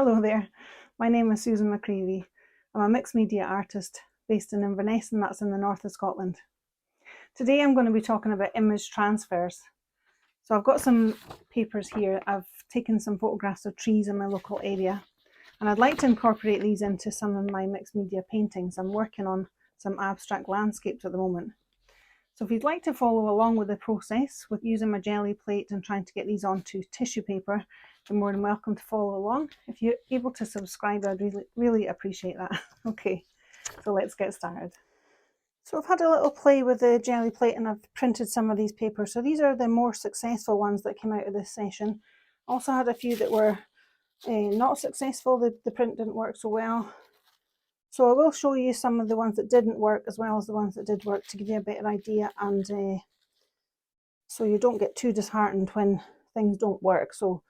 Hello there, my name is Susan McCreevy. I'm a mixed media artist based in Inverness, and that's in the north of Scotland. Today I'm going to be talking about image transfers. So I've got some papers here. I've taken some photographs of trees in my local area, and I'd like to incorporate these into some of my mixed media paintings. I'm working on some abstract landscapes at the moment. So if you'd like to follow along with the process with using my jelly plate and trying to get these onto tissue paper, you're more than welcome to follow along. If you're able to subscribe, I'd really appreciate that. Okay, so let's get started. So I've had a little play with the jelly plate and I've printed some of these papers. So these are the more successful ones that came out of this session. Also had a few that were not successful. The print didn't work so well. So I will show you some of the ones that didn't work as well as the ones that did work to give you a better idea, and so you don't get too disheartened when things don't work. So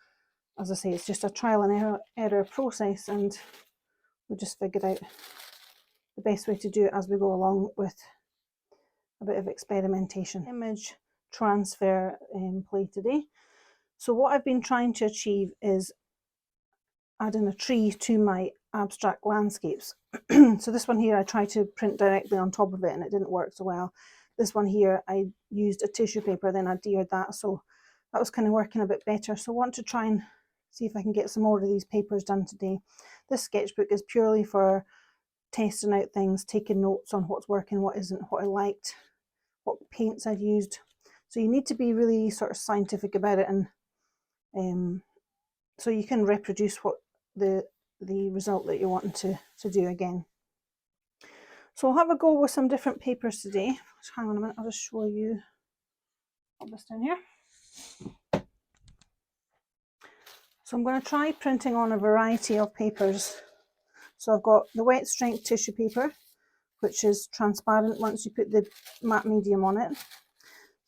as I say, it's just a trial and error process, and we just figured out the best way to do it as we go along with a bit of experimentation. Image transfer play today. So what I've been trying to achieve is adding a tree to my abstract landscapes. So this one here I tried to print directly on top of it and it didn't work so well. This one here I used a tissue paper, then I adhered that, so that was kind of working a bit better. So I want to try and see if I can get some more of these papers done today. This sketchbook is purely for testing out things, taking notes on what's working, what isn't, what I liked, what paints I'd used. So you need to be really sort of scientific about it, and so you can reproduce what the result that you're wanting to do again. So I'll have a go with some different papers today. Hang on a minute, I'll just show you all this down here. So I'm going to try printing on a variety of papers. So I've got the wet strength tissue paper, which is transparent once you put the matte medium on it.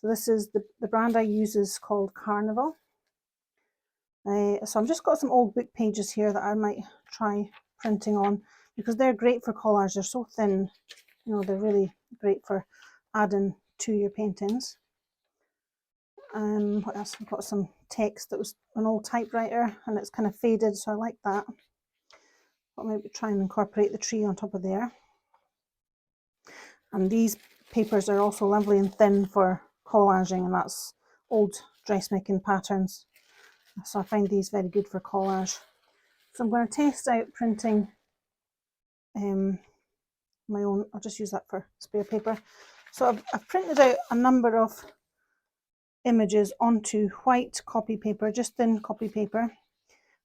So this is the brand I use is called Carnival. So I've just got some old book pages here that I might try printing on, because they're great for collage. They're so thin, you know, they're really great for adding to your paintings. What else? I've got some text that was an old typewriter and it's kind of faded, so I like that. I'll maybe try and incorporate the tree on top of there. And these papers are also lovely and thin for collaging, and that's old dressmaking patterns. So I find these very good for collage. So I'm going to test out printing my own. I'll just use that for spare paper. So I've printed out a number of images onto white copy paper, just thin copy paper.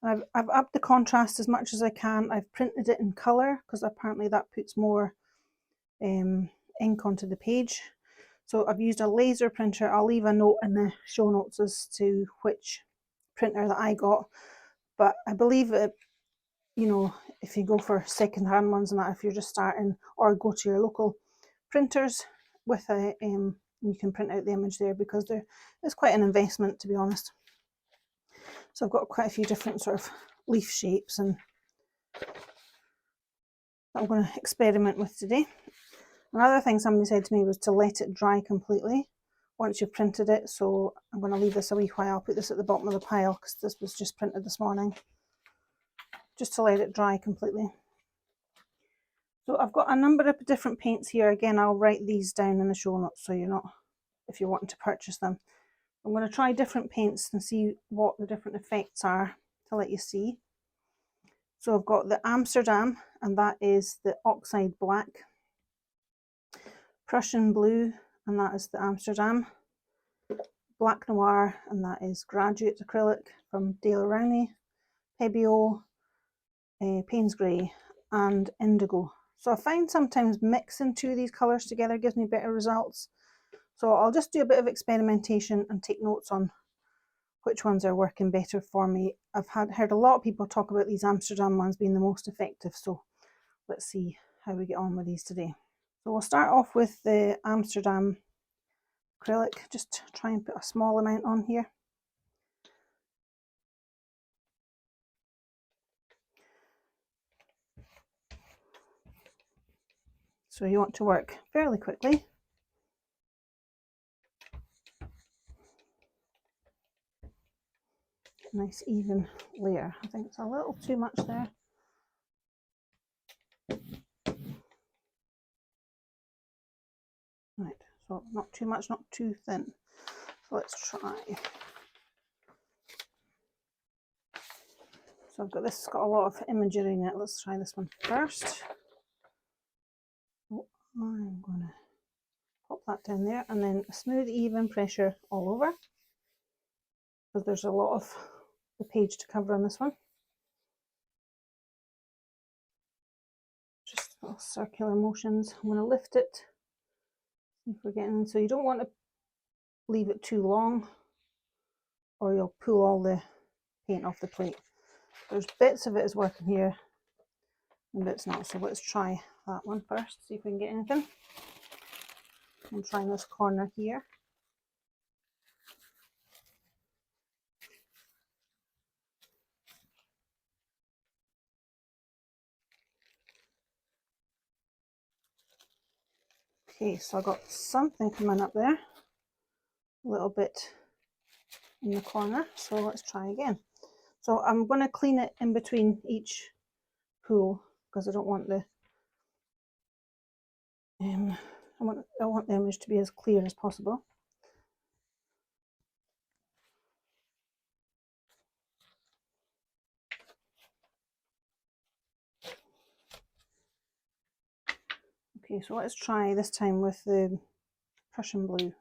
I've upped the contrast as much as I can. I've printed it in colour because apparently that puts more ink onto the page. So I've used a laser printer. I'll leave a note in the show notes as to which printer that I got, but I believe it, you know, if you go for second-hand ones and that, if you're just starting, or go to your local printers with a you can print out the image there, because it's quite an investment, to be honest. So I've got quite a few different sort of leaf shapes and that I'm going to experiment with today. Another thing somebody said to me was to let it dry completely once you've printed it. So I'm going to leave this a wee while. I'll put this at the bottom of the pile because this was just printed this morning, just to let it dry completely. So I've got a number of different paints here. Again, I'll write these down in the show notes so you're not, if you're wanting to purchase them. I'm going to try different paints and see what the different effects are to let you see. So I've got the Amsterdam, and that is the Oxide Black. Prussian Blue, and that is the Amsterdam. Black Noir, and that is Graduate Acrylic from Daler Rowney. Pebeo, Paynes Grey, and Indigo. So I find sometimes mixing two of these colours together gives me better results. So I'll just do a bit of experimentation and take notes on which ones are working better for me. I've heard a lot of people talk about these Amsterdam ones being the most effective, so let's see how we get on with these today. So we'll start off with the Amsterdam acrylic. Just try and put a small amount on here. So you want to work fairly quickly. nice even layer. I think it's a little too much there. Right, so not too much, not too thin. So let's try. So I've got this, it's got a lot of imagery in it. Let's try this one first. So I'm gonna pop that down there, and then a smooth even pressure all over, because there's a lot of the page to cover on this one. Just little circular motions. I'm going to lift it, see if we're getting, so you don't want to leave it too long or you'll pull all the paint off the plate. There's bits of it is working here and bits not, so let's try that one first, see if we can get anything. I'm trying this corner here. Okay, so I got something coming up there, a little bit in the corner, so let's try again. So I'm going to clean it in between each pool because I don't want the I want the image to be as clear as possible. Okay, so let's try this time with the Prussian Blue.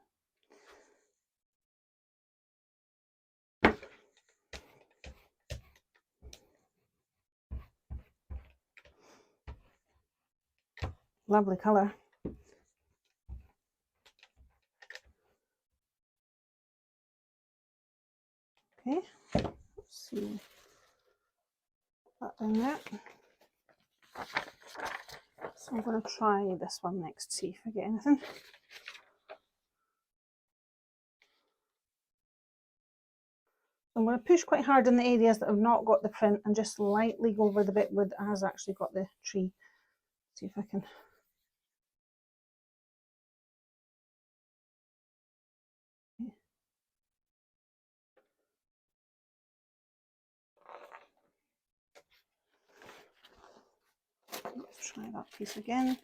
Lovely colour. Okay, let's see. Put that down there. So I'm going to try this one next, see if I get anything. I'm going to push quite hard in the areas that have not got the print and just lightly go over the bit that has actually got the tree. See if I can. Let's try that piece again,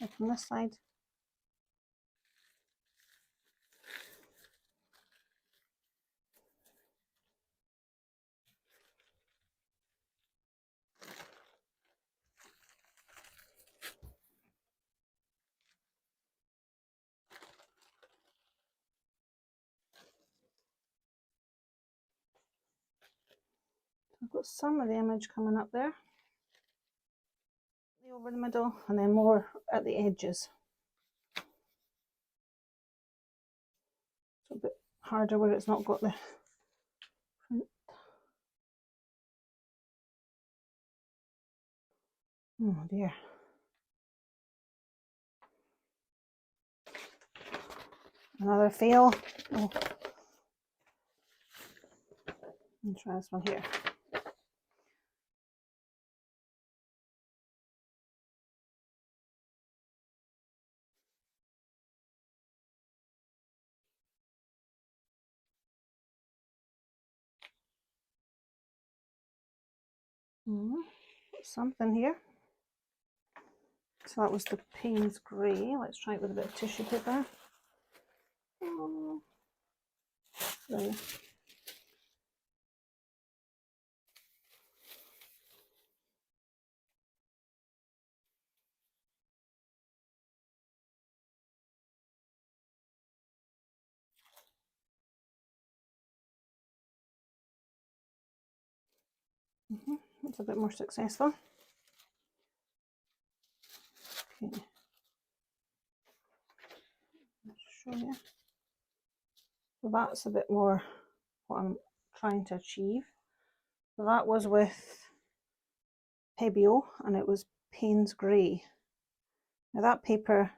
up on this side. I've got some of the image coming up there, over the middle, and then more at the edges. It's a bit harder where it's not got the print. Oh dear. Another fail. Oh. Let's try this one here. Something here. So that was the Paynes grey. Let's try it with a bit of tissue paper. There. It's a bit more successful. Okay. Let's show you. So that's a bit more what I'm trying to achieve. So that was with Pebeo and it was Paynes grey. Now that paper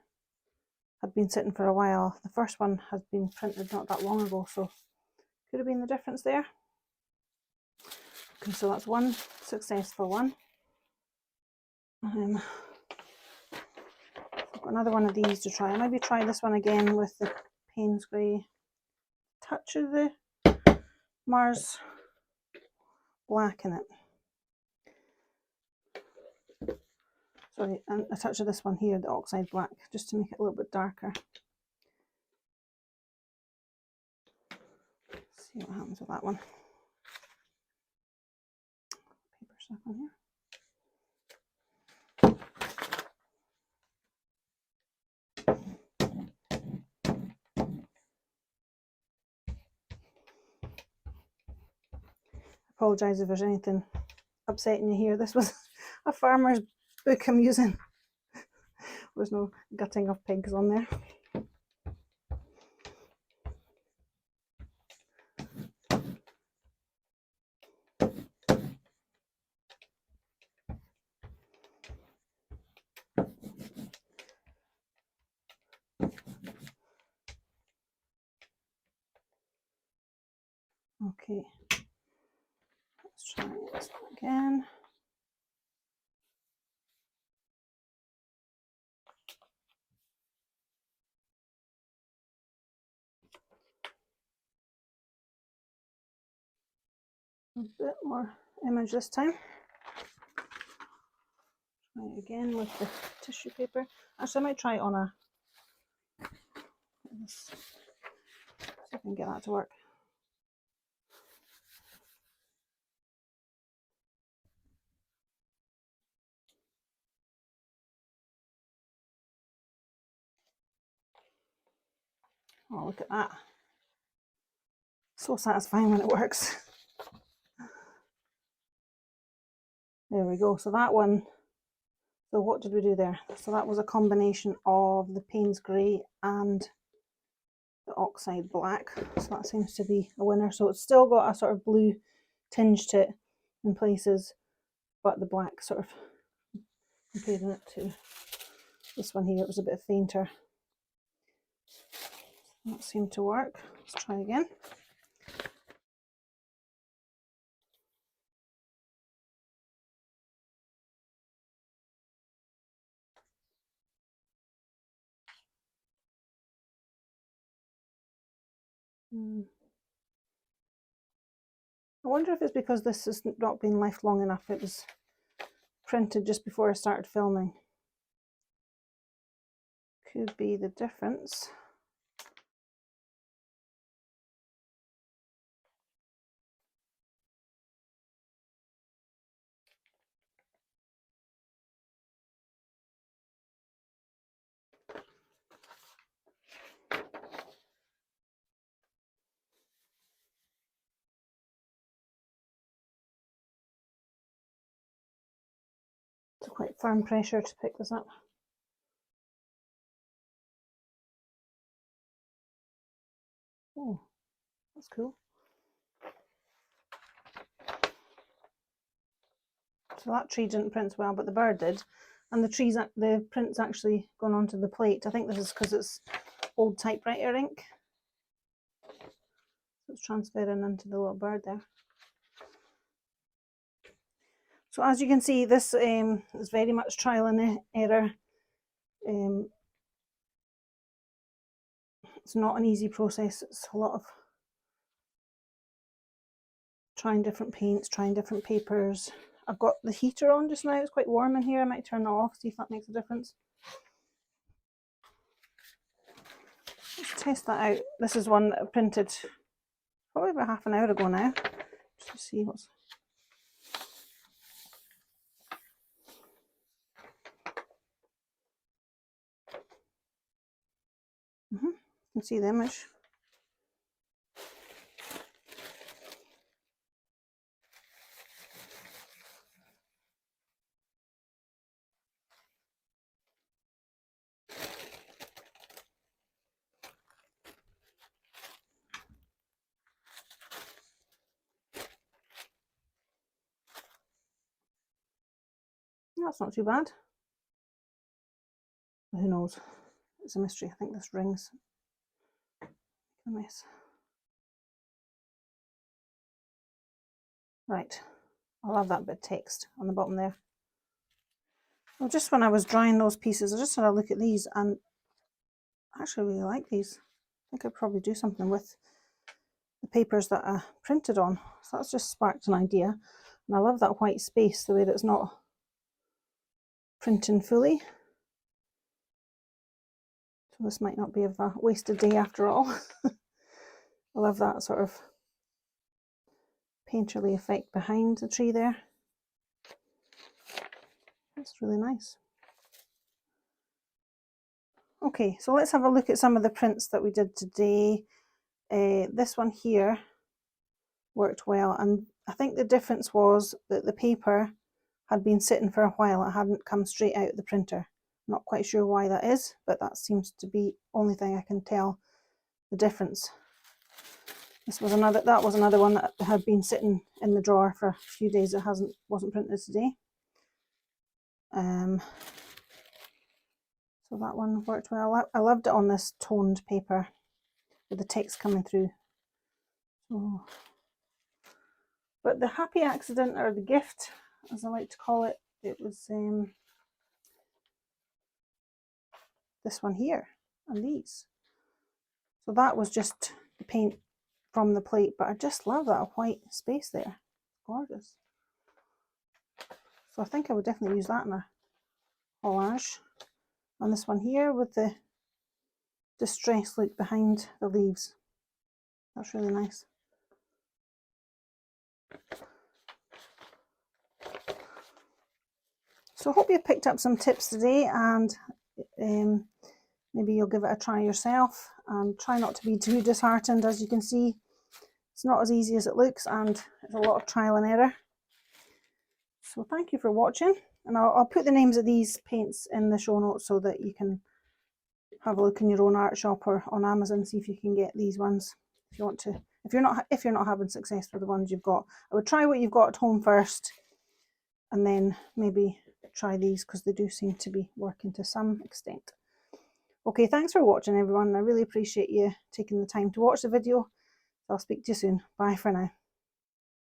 had been sitting for a while. The first one had been printed not that long ago, so could have been the difference there. Okay, so that's one successful one. I've got another one of these to try. Maybe try this one again with the Paynes grey. Touch of the Mars black in it. Sorry, and a touch of this one here, the Oxide Black, just to make it a little bit darker. Let's see what happens with that one. Paper stuff on here. Apologise if there's anything upsetting you here. This was a farmer's book I'm using. There's no gutting of pigs on there. Okay, let's try this one again. A bit more image this time. Try it again with the tissue paper. Actually, I might try it on a. See if I can get that to work. Oh, look at that. So satisfying when it works. There we go. So that one, so what did we do there? So that was a combination of the Paynes grey and the Oxide Black. So that seems to be a winner. So it's still got a sort of blue tinge to it in places, but the black sort of comparing it to this one here, it was a bit fainter. That seemed to work. Let's try again. I wonder if it's because this has not been left long enough. It was printed just before I started filming. Could be the difference. It's quite firm pressure to pick this up. Oh, that's cool. So that tree didn't print well, but the bird did. And the print's actually gone onto the plate. I think this is because it's old typewriter ink. So it's transferring into the little bird there. So as you can see, this is very much trial and error. It's not an easy process. It's a lot of trying different paints, trying different papers. I've got the heater on just now. It's quite warm in here. I might turn that off, see if that makes a difference. Let's test that out. This is one that I printed probably about half an hour ago now, just to see what's... You can see the image. That's not too bad. Who knows? It's a mystery. I think this ring's a mess. Right, I'll have that bit of text on the bottom there. Well, just when I was drying those pieces, I just had a look at these and I actually really like these. I think I'd probably do something with the papers that I printed on. So that's just sparked an idea. And I love that white space, the way that it's not printing fully. So this might not be a wasted day after all. I love that sort of painterly effect behind the tree there. That's really nice. Okay, so let's have a look at some of the prints that we did today. This one here worked well, and I think the difference was that the paper had been sitting for a while. It hadn't come straight out of the printer. Not quite sure why that is, but that seems to be the only thing I can tell the difference. That was another one that had been sitting in the drawer for a few days. It wasn't printed today. So that one worked well. I loved it on this toned paper with the text coming through. So, but the happy accident, or the gift, as I like to call it, it was this one here and these. So that was just the paint from the plate, but I just love that white space there. Gorgeous. So I think I would definitely use that in a collage. And this one here with the distress look behind the leaves. That's really nice. So I hope you picked up some tips today, and maybe you'll give it a try yourself, and try not to be too disheartened. As you can see, it's not as easy as it looks, and it's a lot of trial and error. So thank you for watching, and I'll put the names of these paints in the show notes so that you can have a look in your own art shop or on Amazon, see if you can get these ones if you want to. If you're not having success with the ones you've got, I would try what you've got at home first, and then maybe try these, because they do seem to be working to some extent. Okay, thanks for watching everyone. I really appreciate you taking the time to watch the video. I'll speak to you soon. Bye for now.